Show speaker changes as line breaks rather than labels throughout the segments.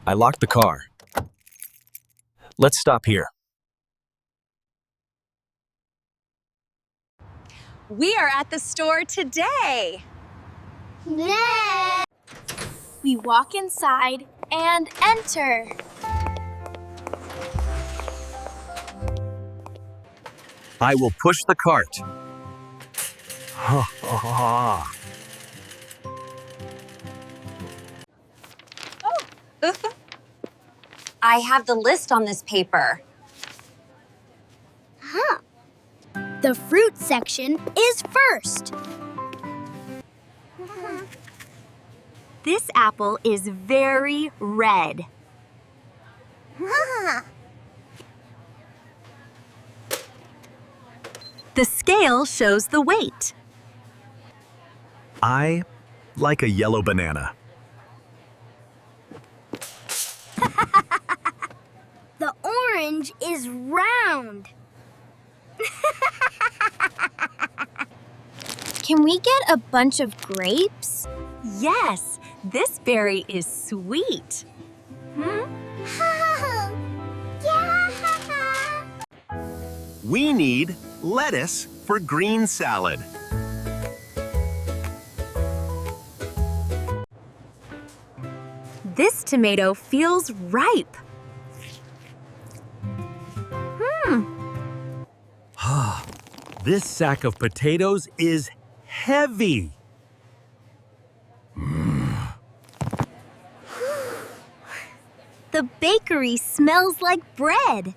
I locked the car. Let's stop here.
We are at the store today.
Yay! We walk inside and enter.
I will push the cart.
I have the list on this paper.
The fruit section is first.
This apple is very red. The scale shows the weight.
I like a yellow banana.
The orange is round. Can we get a bunch of grapes?
Yes, this berry is sweet.
We need lettuce for green salad.
This tomato feels ripe.
This sack of potatoes is heavy.
The bakery smells like bread.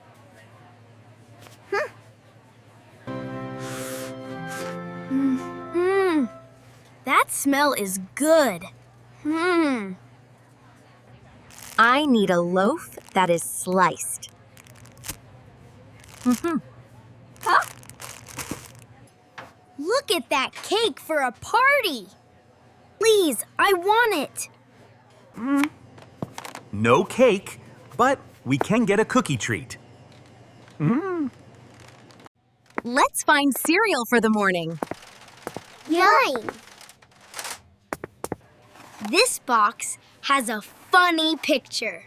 That smell is good.
I need a loaf that is sliced.
Look at that cake for a party. Please, I want it.
No cake, but we can get a cookie treat.
Let's find cereal for the morning.
Yum. This box has a funny picture.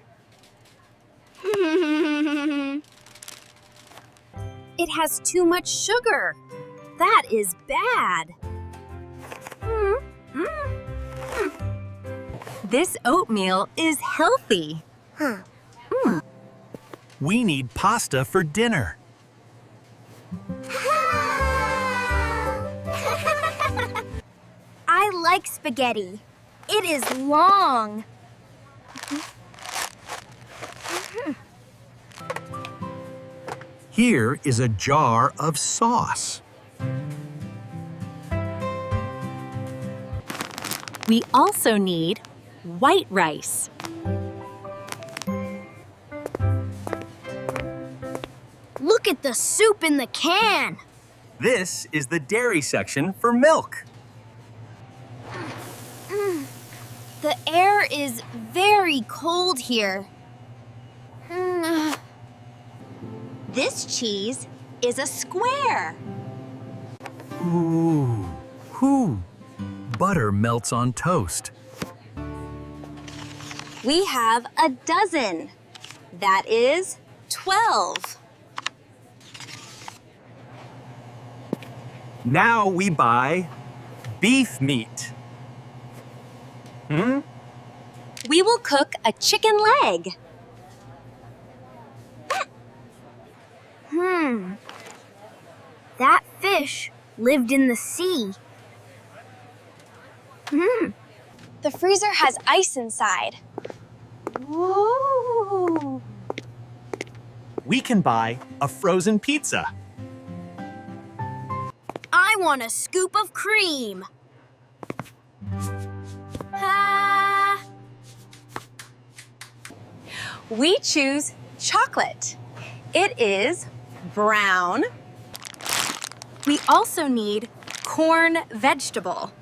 It has too much sugar. That is bad. This oatmeal is healthy.
We need pasta for dinner.
I like spaghetti. It is long.
Here is a jar of sauce.
We also need white rice.
Look at the soup in the can.
This is the dairy section for milk.
The air is very cold here.
This cheese is a square.
Ooh. Butter melts on toast.
We have a dozen. That is 12.
Now we buy beef meat.
We will cook a chicken leg.
That fish lived in the sea. The freezer has ice inside.
Whoa!
We can buy a frozen pizza.
I want a scoop of cream.
We choose chocolate. It is brown. We also need corn vegetable.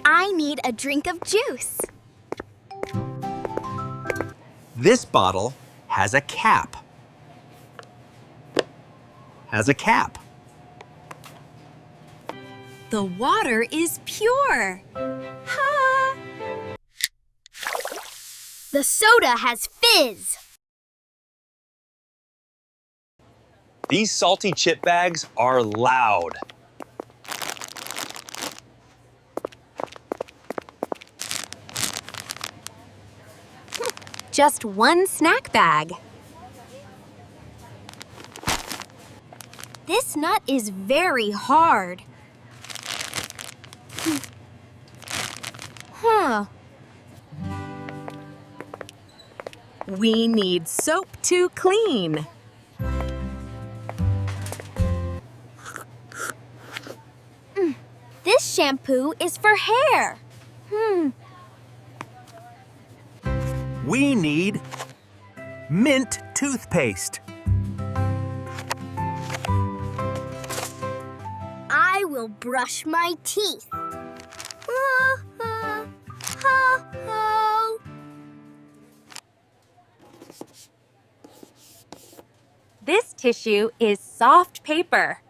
I need a drink of juice.
This bottle has a cap.
The water is pure. Ha!
The soda has fizz.
These salty chip bags are loud.
Just one snack bag. This nut is very hard. Huh. We need soap to clean.
This shampoo is for hair.
We need mint toothpaste.
I will brush my teeth.
This tissue is soft paper.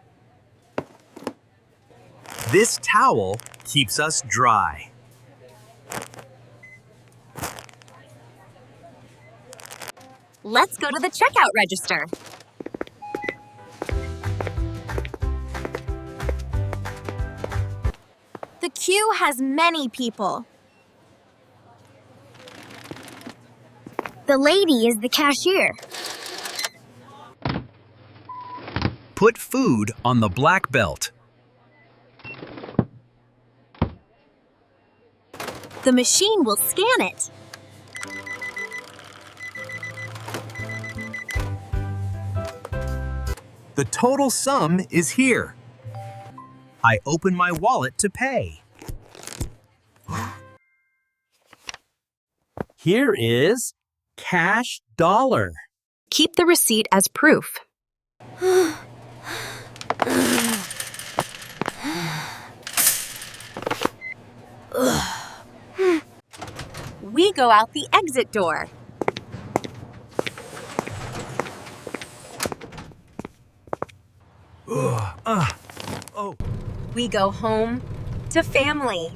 This towel keeps us dry.
Let's go to the checkout register. The queue has many people.
The lady is the cashier.
Put food on the black belt.
The machine will scan it.
The total sum is here. I open my wallet to pay. Here is cash dollar.
Keep the receipt as proof. We go out the exit door. We go home to family.